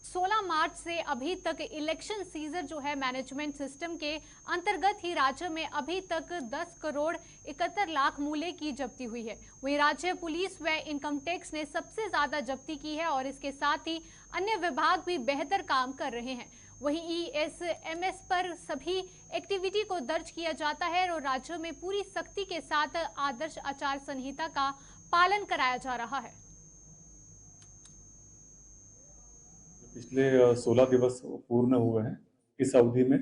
16 मार्च से अभी तक इलेक्शन सीजर जो है मैनेजमेंट सिस्टम के अंतर्गत ही राज्य में अभी तक 10 करोड़ 71 लाख मूल्य की जब्ती हुई है। वहीं राज्य पुलिस व इनकम टैक्स ने सबसे ज्यादा जब्ती की है और इसके साथ ही अन्य विभाग भी बेहतर काम कर रहे हैं। वहीं ईएसएमएस पर सभी एक्टिविटी को दर्ज किया जाता है और राज्य में पूरी सख्ती के साथ आदर्श आचार संहिता का पालन कराया जा रहा है। पिछले 16 दिवस पूर्ण हुए हैं। इस अवधि में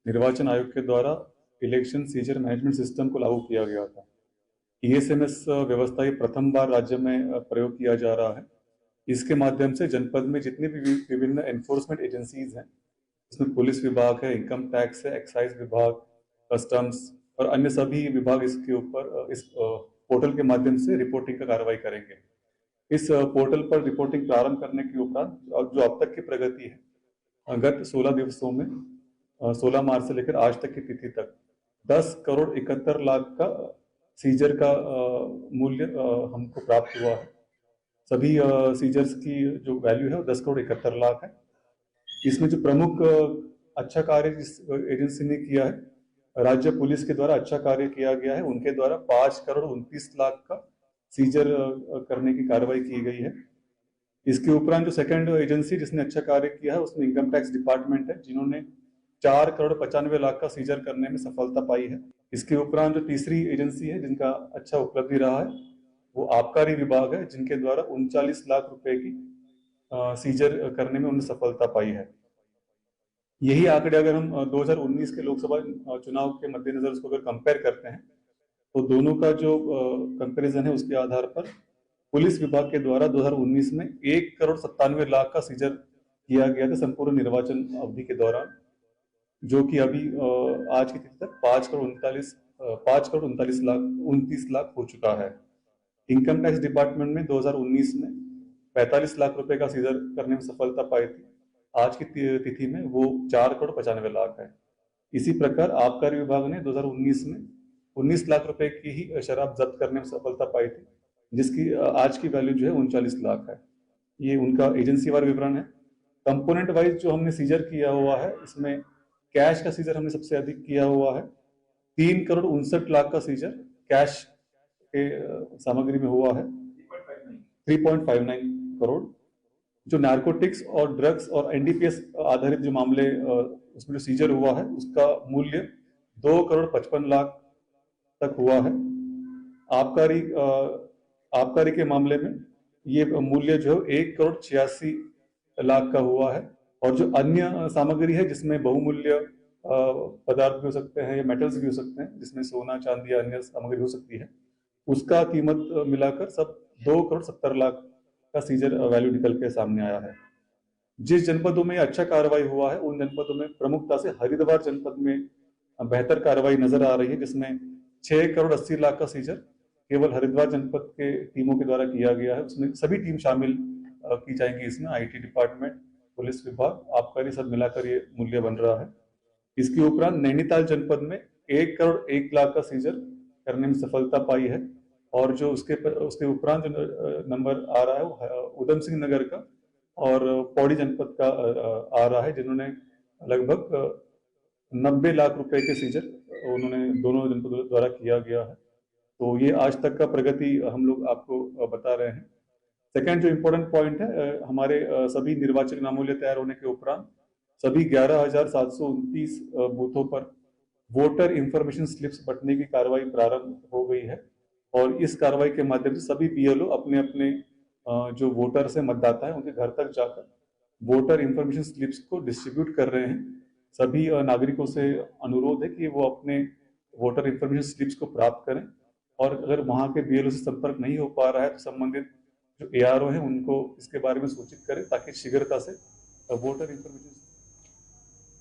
निर्वाचन आयोग के द्वारा इलेक्शन सीजर मैनेजमेंट सिस्टम को लागू किया गया था। ईएसएमएस व्यवस्था ये प्रथम बार राज्य में प्रयोग किया जा रहा है। इसके माध्यम से जनपद में जितनी भी विभिन्न एनफोर्समेंट एजेंसीज हैं, इसमें पुलिस विभाग है, इनकम टैक्स है, एक्साइज विभाग, कस्टम्स और अन्य सभी विभाग इसके ऊपर इस पोर्टल के माध्यम से रिपोर्टिंग का कार्रवाई करेंगे। इस पोर्टल पर रिपोर्टिंग प्रारंभ करने के उपरांत जो अब तक की प्रगति है, गत 16 दिवसों में 16 मार्च से लेकर आज तक की तिथि तक 10 करोड़ 71 लाख का सीजर का मूल्य हमको प्राप्त हुआ है। सभी सीजर्स की जो वैल्यू है वो 10 करोड़ 71 लाख है। इसमें जो प्रमुख अच्छा कार्य जिस एजेंसी ने किया है, राज्य पुलिस के द्वारा अच्छा कार्य किया गया है। उनके द्वारा 5 करोड़ 29 लाख का सीजर करने की कार्रवाई की गई है। इसके उपरांत जो सेकंड एजेंसी जिसने अच्छा कार्य किया है उसमें इनकम टैक्स डिपार्टमेंट है, जिन्होंने 4 करोड़ 95 लाख का सीजर करने में सफलता पाई है। इसके उपरांत जो तीसरी एजेंसी है जिनका अच्छा उपलब्धि रहा है वो आबकारी विभाग है, जिनके द्वारा 39 लाख रुपए की सीजर करने में उन्हें सफलता पाई है। यही आंकड़े अगर हम 2019 के लोकसभा चुनाव के मद्देनजर उसको अगर कंपेयर करते हैं तो दोनों का जो कंपैरिजन है उसके आधार पर पुलिस विभाग के द्वारा 2019 में 1 करोड़ 97 लाख का सीजर किया गया था संपूर्ण निर्वाचन अवधि के दौरान, जो कि अभी आज की तिथि तक 5 करोड़ 29 लाख हो चुका है। इनकम टैक्स डिपार्टमेंट में 2019 में 45 लाख रुपए का सीजर करने में सफलता पाई थी। आज की तिथि में वो 4 करोड़ 95 लाख है। इसी प्रकार आबकारी विभाग ने 2019 में 19 लाख रुपए की ही शराब जब्त करने में सफलता पाई थी, जिसकी आज की वैल्यू जो है 39 लाख है। ये उनका एजेंसी वार विवरण है। कंपोनेंट वाइज जो हमने सीजर किया हुआ है, इसमें कैश का सीजर हमने सबसे अधिक किया हुआ है। 3 करोड़ 59 लाख का सीजर कैश के सामग्री में हुआ है। 3.59 करोड़ जो नार्कोटिक्स और ड्रग्स और एनडीपीएस आधारित जो मामले उसमें जो सीजर हुआ है उसका मूल्य 2 करोड़ 55 लाख तक हुआ है। आबकारी के मामले में ये मूल्य जो 1 करोड़ 86 लाख का हुआ है। और जो अन्य सामग्री है जिसमें बहुमूल्य पदार्थ भी हो सकते हैं या मेटल्स भी हो सकते हैं, जिसमें सोना चांदी या अन्य सामग्री हो सकती है, उसका कीमत मिलाकर सब 2 करोड़ 70 लाख का सीजर वैल्यू निकल के सामने आया है। जिस जनपदों में अच्छा कार्रवाई हुआ है उन जनपदों में प्रमुखता से हरिद्वार जनपद में बेहतर कार्रवाई नजर आ रही है, जिसमें 6 करोड़ 80 लाख का सीजर केवल हरिद्वार जनपद के टीमों के द्वारा किया गया है। उसमें सभी टीम शामिल की जाएंगी। इसमें आईटी डिपार्टमेंट, पुलिस विभाग, आबकारी सब मिलाकर ये मूल्य बन रहा है। इसके उपरांत नैनीताल जनपद में 1 करोड़ 1 लाख का सीजर करने में सफलता पाई है। और जो उसके उपरांत जो नंबर आ रहा है वो उधम सिंह नगर का और पौड़ी जनपद का आ रहा है, जिन्होंने लगभग 90 लाख रुपए के सीजर उन्होंने दोनों जनपदों द्वारा किया गया है। तो ये आज तक का प्रगति हम लोग आपको बता रहे हैं। सेकंड जो इम्पोर्टेंट पॉइंट है, हमारे सभी निर्वाचक नामोल्य तैयार होने के उपरांत सभी 11,729 बूथों पर वोटर इंफॉर्मेशन स्लिप्स बंटने की कार्रवाई प्रारंभ हो गई है। और इस कार्रवाई के माध्यम से सभी बीएलओ अपने अपने जो वोटर्स है, मतदाता है, उनके घर तक जाकर वोटर इंफॉर्मेशन स्लिप्स को डिस्ट्रीब्यूट कर रहे हैं। सभी नागरिकों से अनुरोध है कि वो अपने वोटर इंफॉर्मेशन स्लिप्स को प्राप्त करें और अगर वहां के बीएलओ से संपर्क नहीं हो पा रहा है तो संबंधित जो एआरओ है उनको इसके बारे में सूचित करें ताकि शीघ्रता से वोटर इंफॉर्मेशन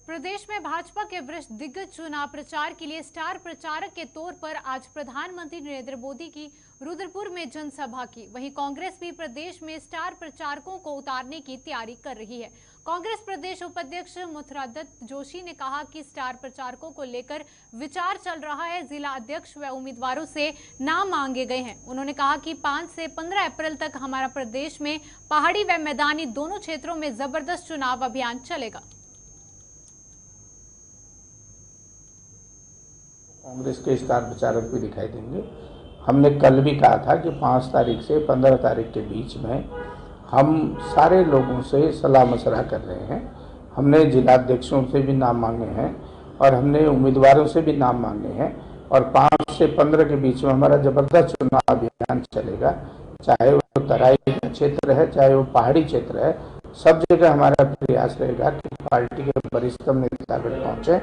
प्रदेश में भाजपा के वरिष्ठ दिग्गज चुनाव प्रचार के लिए स्टार प्रचारक के तौर पर आज प्रधानमंत्री नरेंद्र मोदी की रुद्रपुर में जनसभा की। वहीं कांग्रेस भी प्रदेश में स्टार प्रचारकों को उतारने की तैयारी कर रही है। कांग्रेस प्रदेश उपाध्यक्ष मथुरादत्त जोशी ने कहा कि स्टार प्रचारकों को लेकर विचार चल रहा है। जिला अध्यक्ष व उम्मीदवारों से नाम मांगे गए हैं। उन्होंने कहा कि 5 से 15 अप्रैल तक हमारा प्रदेश में पहाड़ी व मैदानी दोनों क्षेत्रों में जबरदस्त चुनाव अभियान चलेगा। कांग्रेस के स्टार प्रचारक भी दिखाई देंगे। हमने कल भी कहा था कि 5 तारीख से 15 तारीख के बीच में हम सारे लोगों से सलाह मशवरा कर रहे हैं। हमने जिलाध्यक्षों से भी नाम मांगे हैं और हमने उम्मीदवारों से भी नाम मांगे हैं और 5 से 15 के बीच में हमारा जबरदस्त चुनाव अभियान चलेगा। चाहे वो तराई का क्षेत्र है, चाहे वो पहाड़ी क्षेत्र है, सब जगह हमारा प्रयास रहेगा कि पार्टी के वरिष्ठतम नेतागण पहुँचे।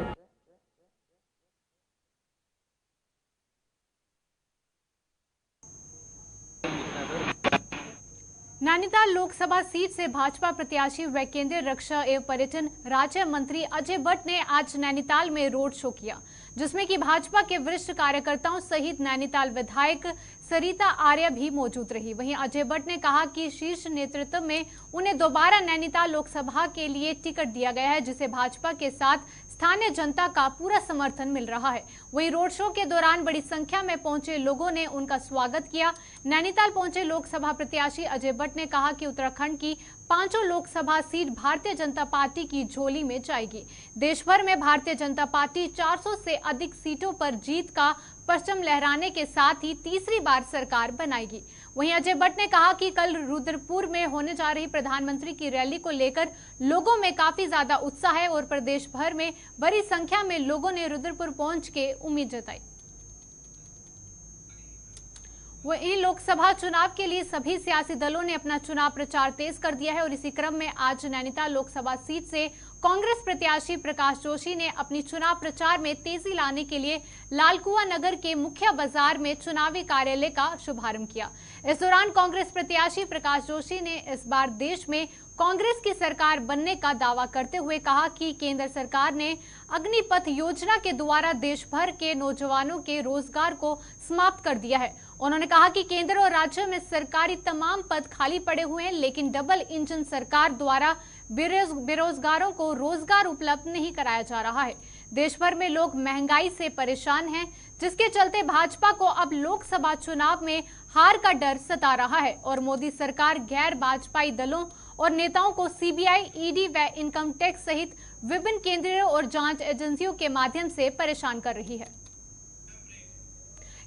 नैनीताल लोकसभा सीट से भाजपा प्रत्याशी व केंद्रीय रक्षा एवं पर्यटन राज्य मंत्री अजय भट्ट ने आज नैनीताल में रोड शो किया, जिसमें कि भाजपा के वरिष्ठ कार्यकर्ताओं सहित नैनीताल विधायक सरिता आर्य भी मौजूद रही। वहीं अजय भट्ट ने कहा कि शीर्ष नेतृत्व में उन्हें दोबारा नैनीताल लोकसभा के लिए टिकट दिया गया है, जिसे भाजपा के साथ स्थानीय जनता का पूरा समर्थन मिल रहा है। वहीं रोड शो के दौरान बड़ी संख्या में पहुंचे लोगों ने उनका स्वागत किया। नैनीताल पहुंचे लोकसभा प्रत्याशी अजय भट्ट ने कहा कि उत्तराखंड की 5 लोकसभा सीट भारतीय जनता पार्टी की झोली में जाएगी। देश भर में भारतीय जनता पार्टी 400 से अधिक सीटों पर जीत का परचम लहराने के साथ ही तीसरी बार सरकार बनाएगी। वहीं अजय भट्ट ने कहा कि कल रुद्रपुर में होने जा रही प्रधानमंत्री की रैली को लेकर लोगों में काफी ज्यादा उत्साह है और प्रदेश भर में बड़ी संख्या में लोगों ने रुद्रपुर पहुंच के उम्मीद जताई। वहीं लोकसभा चुनाव के लिए सभी सियासी दलों ने अपना चुनाव प्रचार तेज कर दिया है और इसी क्रम में आज नैनीताल लोकसभा सीट से कांग्रेस प्रत्याशी प्रकाश जोशी ने अपनी चुनाव प्रचार में तेजी लाने के लिए लालकुआं नगर के मुख्य बाजार में चुनावी कार्यालय का शुभारंभ किया। इस दौरान कांग्रेस प्रत्याशी प्रकाश जोशी ने इस बार देश में कांग्रेस की सरकार बनने का दावा करते हुए कहा कि केंद्र सरकार ने अग्निपथ योजना के द्वारा देश भर के नौजवानों के रोजगार को समाप्त कर दिया है। उन्होंने कहा कि केंद्र और राज्य में सरकारी तमाम पद खाली पड़े हुए हैं, लेकिन डबल इंजन सरकार द्वारा बेरोजगारों को रोजगार उपलब्ध नहीं कराया जा रहा है। देश भर में लोग महंगाई से परेशान हैं, जिसके चलते भाजपा को अब लोकसभा चुनाव में हार का डर सता रहा है और मोदी सरकार गैर भाजपाई दलों और नेताओं को सीबीआई, ईडी व इनकम टैक्स सहित विभिन्न केंद्रीय और जांच एजेंसियों के माध्यम से परेशान कर रही है।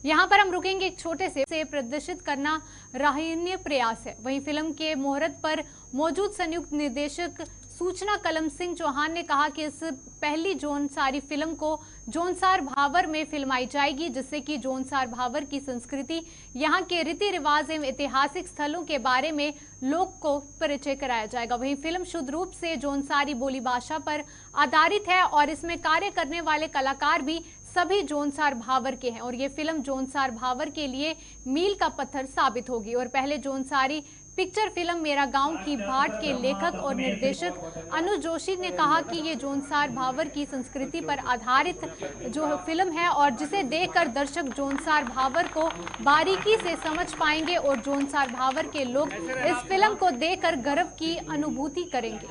यहाँ पर हम रुकेंगे, एक छोटे से प्रदर्शित करना राहनीय प्रयास है। वहीं फिल्म के मुहूर्त पर मौजूद संयुक्त निर्देशक सूचना कलम सिंह चौहान ने कहा कि इस पहली जौनसारी फिल्म को जौनसार भावर में फिल्माई जाएगी, जिससे कि जौनसार भावर की संस्कृति, यहाँ के रीति रिवाज एवं ऐतिहासिक स्थलों के बारे में लोग को परिचय कराया जाएगा। वहीं फिल्म शुद्ध रूप से जौनसारी बोली भाषा पर आधारित है और इसमें कार्य करने वाले कलाकार भी सभी जौनसार भावर के हैं और ये फिल्म जौनसार भावर के लिए मील का पत्थर साबित होगी। और पहले जौनसारी पिक्चर फिल्म मेरा गांव की भाट के लेखक और निर्देशक अनुज जोशी ने कहा कि ये जौनसार भावर की संस्कृति पर आधारित जो फिल्म है और जिसे देखकर दर्शक जौनसार भावर को बारीकी से समझ पाएंगे और जौनसार भावर के लोग इस फिल्म को देखकर गर्व की अनुभूति करेंगे।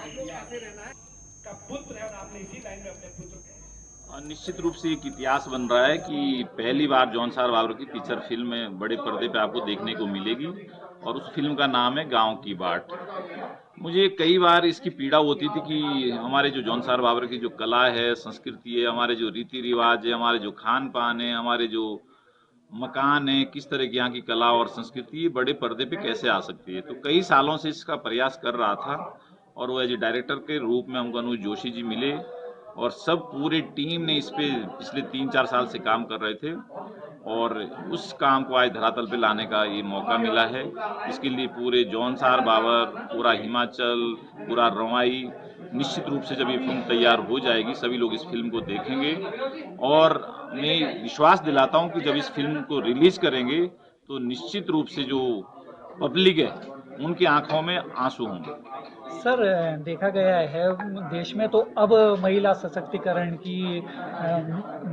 निश्चित रूप से एक इतिहास बन रहा है कि पहली बार जौनसार भावर की फीचर फिल्म बड़े पर्दे पे आपको देखने को मिलेगी और उस फिल्म का नाम है गांव की बाट। मुझे कई बार इसकी पीड़ा होती थी कि हमारे जो जौनसार भावर की जो कला है, संस्कृति है, हमारे जो रीति रिवाज है, हमारे जो खान पान है, हमारे जो मकान है, किस तरह की यहाँ की कला और संस्कृति बड़े पर्दे पे कैसे आ सकती है। तो कई सालों से इसका प्रयास कर रहा था और वो एज ए डायरेक्टर के रूप में हमको अनुज जोशी जी मिले और सब पूरे टीम ने इस पे पिछले 3-4 साल से काम कर रहे थे और उस काम को आज धरातल पे लाने का ये मौका मिला है। इसके लिए पूरे जौनसार भावर, पूरा हिमाचल, पूरा रवाई, निश्चित रूप से जब ये फिल्म तैयार हो जाएगी सभी लोग इस फिल्म को देखेंगे और मैं विश्वास दिलाता हूँ कि जब इस फिल्म को रिलीज करेंगे तो निश्चित रूप से जो पब्लिक है उनकी आंखों में आंसू होंगे। सर देखा गया है देश में तो अब महिला सशक्तिकरण की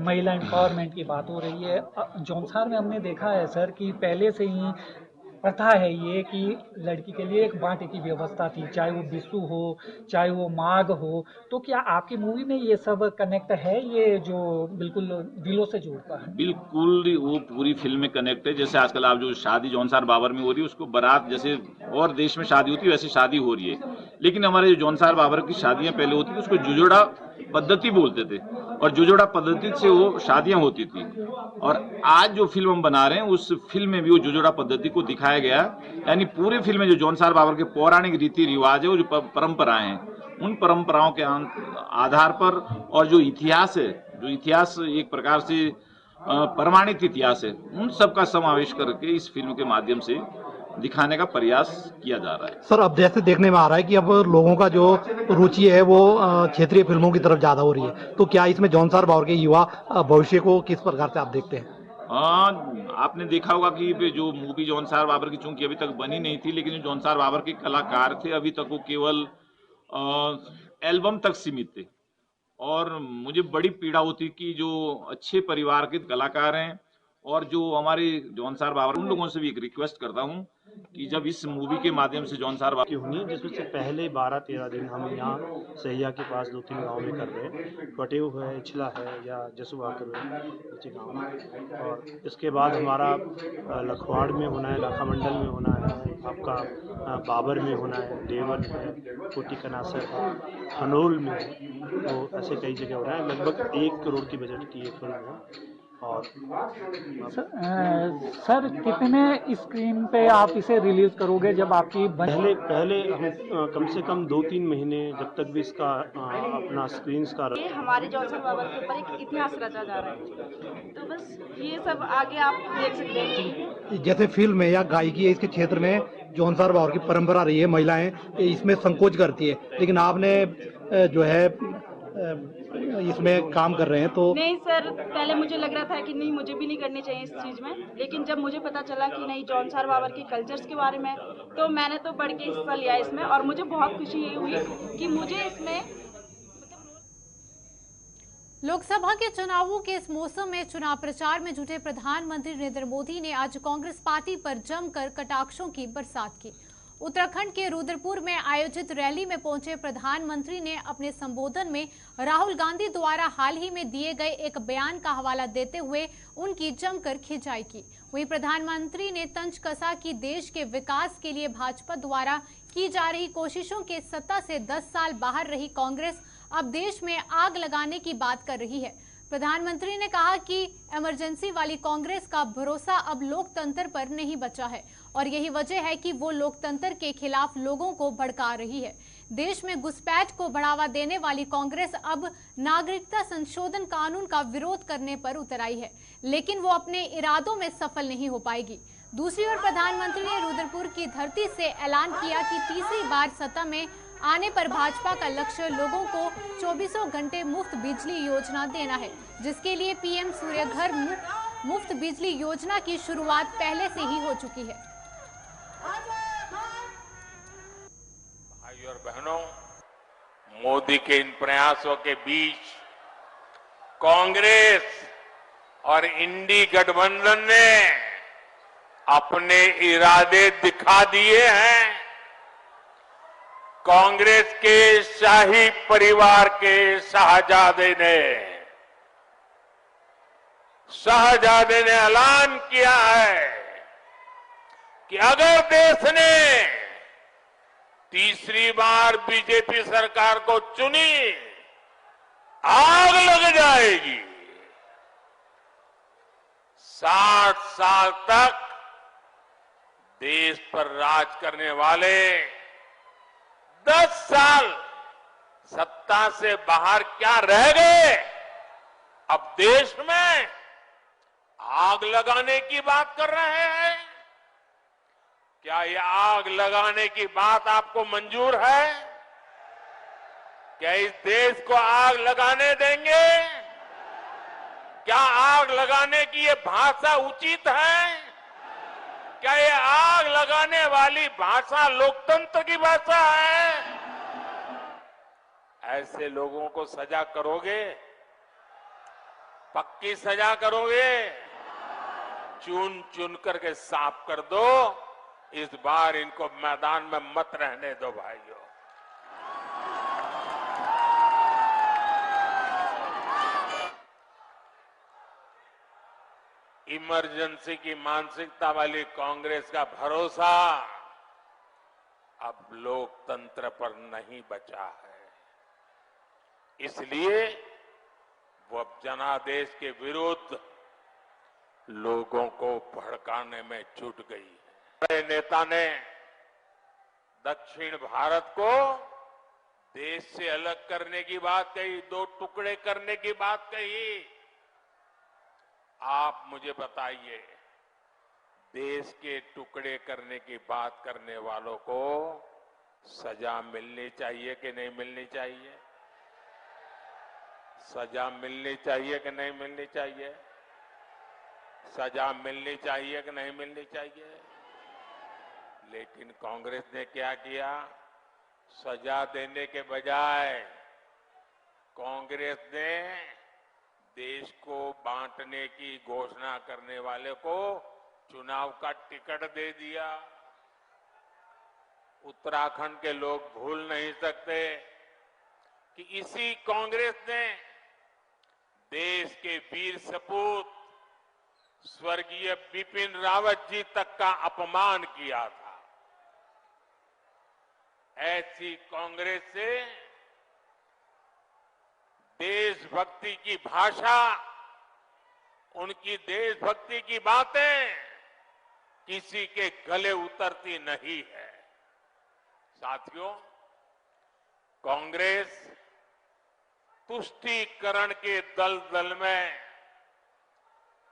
महिला एम्पावरमेंट की बात हो रही है। जौनसार में हमने देखा है सर कि पहले से ही प्रथा है ये कि लड़की के लिए एक बांटे की व्यवस्था थी, चाहे वो बिस्सू हो चाहे वो माघ हो। तो क्या आपकी मूवी में ये सब कनेक्ट है, ये जो बिल्कुल दिलों से जोड़ता है? बिल्कुल, वो पूरी फिल्म में कनेक्ट है। जैसे आजकल आप जो शादी जौनसार बाबर में हो रही है, उसको बारात जैसे और देश में शादी होती है वैसे शादी हो रही है। लेकिन हमारे जो जौनसार बाबर की शादियां पहले होती थी उसको जुजोड़ा पद्धति बोलते थे, और जुजोड़ा पद्धति से वो शादियां होती थी। और आज जो फिल्म हम बना रहे हैं उस फिल्म में भी वो जुजोड़ा पद्धति को दिखाया गया, यानी पूरी फिल्म में जो जौनसार बाबर के पौराणिक रीति रिवाज है, वो जो परंपराएं हैं, उन परंपराओं के आधार पर, और जो इतिहास है, जो इतिहास एक प्रकार से प्रमाणित इतिहास है, उन सब का समावेश करके इस फिल्म के माध्यम से दिखाने का प्रयास किया जा रहा है। सर, अब जैसे देखने में आ रहा है कि अब लोगों का जो रुचि है वो क्षेत्रीय फिल्मों की तरफ ज्यादा हो रही है, तो क्या इसमें जौनसार बाबर के युवा भविष्य को किस प्रकार से आप देखते हैं? आपने देखा होगा कि जो मूवी जौनसार बाबर की चूंकि अभी तक बनी नहीं थी, लेकिन जो जौनसार बाबर के कलाकार थे अभी तक वो केवल एल्बम तक सीमित थे। और मुझे बड़ी पीड़ा होती कि जो अच्छे परिवार के कलाकार हैं और जो हमारे जौनसार बाबर, उन लोगों से भी एक रिक्वेस्ट करता हूं कि जब इस मूवी के माध्यम से जौनसार बाबर की होनी, जिसमें से पहले 12-13 दिन हम यहाँ सहिया के पास 2-3 गांव में कर रहे हैं। कटेव है, इछला है या जसुआकर है, नीचे गाँव में। और इसके बाद हमारा लखवाड़ में होना है, लाखा मंडल में होना है, आपका बाबर में होना है, देवर है, कोटी कनासर है, हनोल में है। तो ऐसे कई जगह हो रहा है। लगभग 1 करोड़ की बजट की ये फिल्म है। और सर कितने स्क्रीन पे आप इसे रिलीज करोगे जब आपकी पहले हम कम से कम 2-3 महीने जब तक भी इसका अपना स्क्रीन्स का ये हमारे जौनसार बाबर के ऊपर एक इतिहास रचा जा रहा है। तो बस ये सब आगे आप देख सकते हैं। जैसे फिल्म है या गायकी है, इसके क्षेत्र में जौनसार बाबर की परंपरा रही है, महिलाएं इसमें संकोच करती है, लेकिन आपने जो है इसमें काम कर रहे हैं। तो नहीं सर, पहले मुझे लग रहा था कि नहीं, मुझे भी नहीं करनी चाहिए इस चीज में, लेकिन जब मुझे पता चला कि नहीं जौनसार बाबर के कल्चर्स के बारे में, तो मैंने तो बढ़ के हिस्सा लिया इसमें। और मुझे बहुत खुशी ये हुई कि मुझे इसमें लोकसभा के चुनावों के इस मौसम में चुनाव प्रचार में जुटे प्रधानमंत्री नरेंद्र मोदी ने आज कांग्रेस पार्टी पर जमकर कटाक्षों की बरसात की। उत्तराखंड के रुद्रपुर में आयोजित रैली में पहुंचे प्रधानमंत्री ने अपने संबोधन में राहुल गांधी द्वारा हाल ही में दिए गए एक बयान का हवाला देते हुए उनकी जमकर खिंचाई की। वहीं प्रधानमंत्री ने तंज कसा कि देश के विकास के लिए भाजपा द्वारा की जा रही कोशिशों के सत्ता से 10 साल बाहर रही कांग्रेस अब देश में आग लगाने की बात कर रही है। प्रधानमंत्री ने कहा कि इमरजेंसी वाली कांग्रेस का भरोसा अब लोकतंत्र पर नहीं बचा है और यही वजह है कि वो लोकतंत्र के खिलाफ लोगों को भड़का रही है। देश में घुसपैठ को बढ़ावा देने वाली कांग्रेस अब नागरिकता संशोधन कानून का विरोध करने पर उतर आई है, लेकिन वो अपने इरादों में सफल नहीं हो पाएगी। दूसरी ओर प्रधानमंत्री ने रुद्रपुर की धरती से ऐलान किया कि तीसरी बार सत्ता में आने पर भाजपा का लक्ष्य लोगों को 24 घंटे मुफ्त बिजली योजना देना है, जिसके लिए पीएम सूर्य घर मुफ्त बिजली योजना की शुरुआत पहले से ही हो चुकी है। भाइयों और बहनों, मोदी के इन प्रयासों के बीच कांग्रेस और इंडी गठबंधन ने अपने इरादे दिखा दिए हैं। कांग्रेस के शाही परिवार के शाहजादे ने ऐलान किया है कि अगर देश ने तीसरी बार बीजेपी सरकार को चुनी, आग लग जाएगी। 60 साल तक देश पर राज करने वाले 10 साल सत्ता से बाहर क्या रह गए? अब देश में आग लगाने की बात कर रहे हैं। क्या ये आग लगाने की बात आपको मंजूर है? क्या इस देश को आग लगाने देंगे? क्या आग लगाने की ये भाषा उचित है? क्या ये आग लगाने वाली भाषा लोकतंत्र की भाषा है? ऐसे लोगों को सजा करोगे? पक्की सजा करोगे? चुन चुन करके साफ कर दो। इस बार इनको मैदान में मत रहने दो भाइयों। इमरजेंसी की मानसिकता वाली कांग्रेस का भरोसा अब लोकतंत्र पर नहीं बचा है। इसलिए वो अब जनादेश के विरुद्ध लोगों को भड़काने में जुट गई है। बड़े नेता ने दक्षिण भारत को देश से अलग करने की बात कही, 2 टुकड़े करने की बात कही। आप मुझे बताइए, देश के टुकड़े करने की बात करने वालों को सजा मिलनी चाहिए कि नहीं मिलनी चाहिए? सजा मिलनी चाहिए कि नहीं मिलनी चाहिए? सजा मिलनी चाहिए कि नहीं मिलनी चाहिए? लेकिन कांग्रेस ने क्या किया? सजा देने के बजाय कांग्रेस ने देश को बांटने की घोषणा करने वाले को चुनाव का टिकट दे दिया। उत्तराखंड के लोग भूल नहीं सकते कि इसी कांग्रेस ने देश के वीर सपूत स्वर्गीय बिपिन रावत जी तक का अपमान किया था। ऐसी कांग्रेस से देशभक्ति की भाषा, उनकी देशभक्ति की बातें किसी के गले उतरती नहीं है। साथियों, कांग्रेस तुष्टीकरण के दलदल में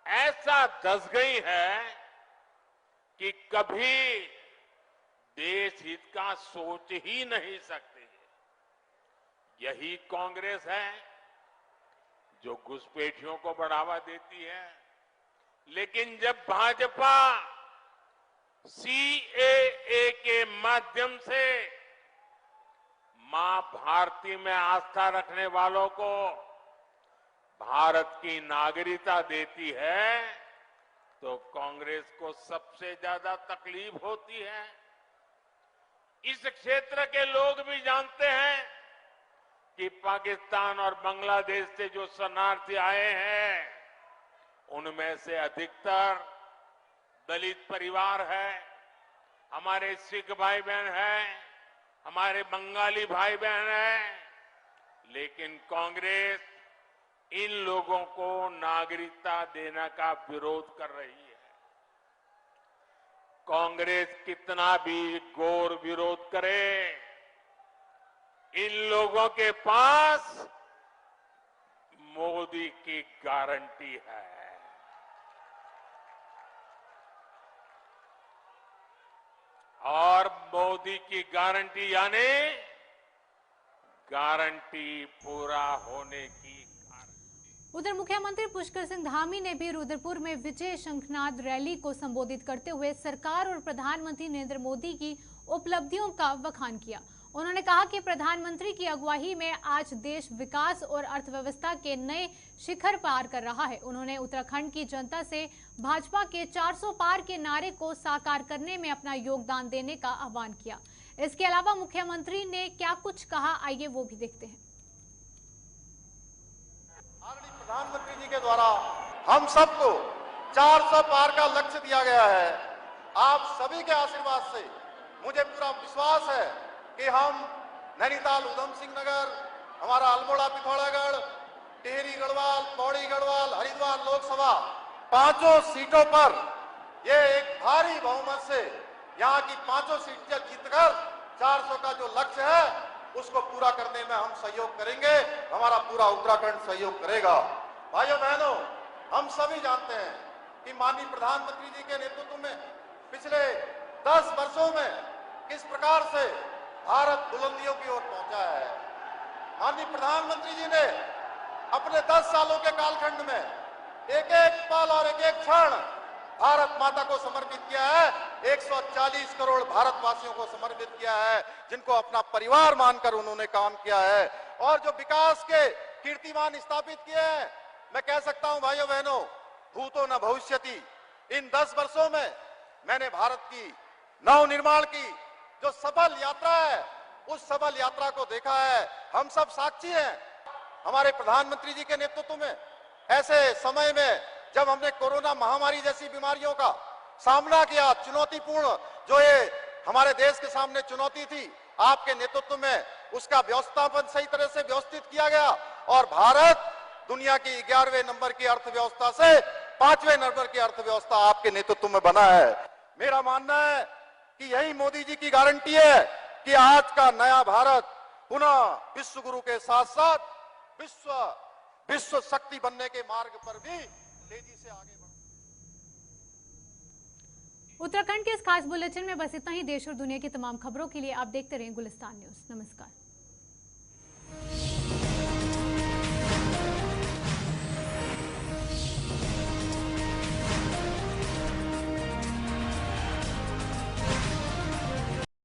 ऐसा धंस गई है कि कभी देश हित का सोच ही नहीं सकती। यही कांग्रेस है जो घुसपैठियों को बढ़ावा देती है। लेकिन जब भाजपा सीएए के माध्यम से मां भारती में आस्था रखने वालों को भारत की नागरिकता देती है, तो कांग्रेस को सबसे ज्यादा तकलीफ होती है। इस क्षेत्र के लोग भी जानते हैं कि पाकिस्तान और बांग्लादेश से जो शरणार्थी आए हैं, उनमें से अधिकतर दलित परिवार है, हमारे सिख भाई बहन हैं, हमारे बंगाली भाई बहन हैं। लेकिन कांग्रेस इन लोगों को नागरिकता देने का विरोध कर रही है। कांग्रेस कितना भी घोर विरोध करे, इन लोगों के पास मोदी की गारंटी है। और मोदी की गारंटी यानी गारंटी पूरा होने की। उधर मुख्यमंत्री पुष्कर सिंह धामी ने भी रुद्रपुर में विजय शंखनाद रैली को संबोधित करते हुए सरकार और प्रधानमंत्री नरेंद्र मोदी की उपलब्धियों का बखान किया। उन्होंने कहा कि प्रधानमंत्री की अगुवाई में आज देश विकास और अर्थव्यवस्था के नए शिखर पार कर रहा है। उन्होंने उत्तराखंड की जनता से भाजपा के 400 पार के नारे को साकार करने में अपना योगदान देने का आह्वान किया। इसके अलावा मुख्यमंत्री ने क्या कुछ कहा, आइए वो भी देखते हैं। प्रधानमंत्री जी के द्वारा हम सबको 400 पार का लक्ष्य दिया गया है। आप सभी के आशीर्वाद से मुझे पूरा विश्वास है कि हम नैनीताल, उधम सिंह नगर, हमारा अल्मोड़ा, पिथौरागढ़, टिहरी गढ़वाल, पौड़ी गढ़वाल, हरिद्वार लोकसभा 5 सीटों पर ये एक भारी बहुमत से यहाँ की 5 सीटें जीतकर 400 का जो लक्ष्य है उसको पूरा करने में हम सहयोग करेंगे। हमारा पूरा उत्तराखंड सहयोग करेगा। भाइयों बहनों, हम सभी जानते हैं कि माननीय प्रधानमंत्री जी के नेतृत्व में पिछले 10 वर्षों में किस प्रकार से भारत बुलंदियों की ओर पहुंचा है। माननीय प्रधानमंत्री जी ने अपने 10 सालों के कालखंड में एक एक पल और एक एक क्षण भारत माता को समर्पित किया है, 140 करोड़ भारतवासियों को समर्पित किया है, जिनको अपना परिवार मानकर उन्होंने काम किया है और जो विकास के कीर्तिमान स्थापित किए हैं। मैं कह सकता हूं भाइयों बहनों, भूतो न भविष्यति। इन 10 वर्षों में मैंने भारत की नवनिर्माण की जो सफल यात्रा है, उस सफल यात्रा को देखा है। हम सब साक्षी हैं। हमारे प्रधानमंत्री जी के नेतृत्व में ऐसे समय में जब हमने कोरोना महामारी जैसी बीमारियों का सामना किया, चुनौतीपूर्ण जो ये हमारे देश के सामने चुनौती थी, आपके नेतृत्व में उसका व्यवस्थापन सही तरह से व्यवस्थित किया गया और भारत दुनिया की 11वें नंबर की अर्थव्यवस्था से 5वें नंबर की अर्थव्यवस्था आपके नेतृत्व में बना है। मेरा मानना है कि यही मोदी जी की गारंटी है कि आज का नया भारत पुनः विश्व गुरु के साथ साथ विश्व शक्ति बनने के मार्ग पर भी तेजी से आगे बढ़। उत्तराखंड के इस खास बुलेटिन में बस इतना ही। देश और दुनिया की तमाम खबरों के लिए आप देखते रहें गुलिस्तान न्यूज। नमस्कार।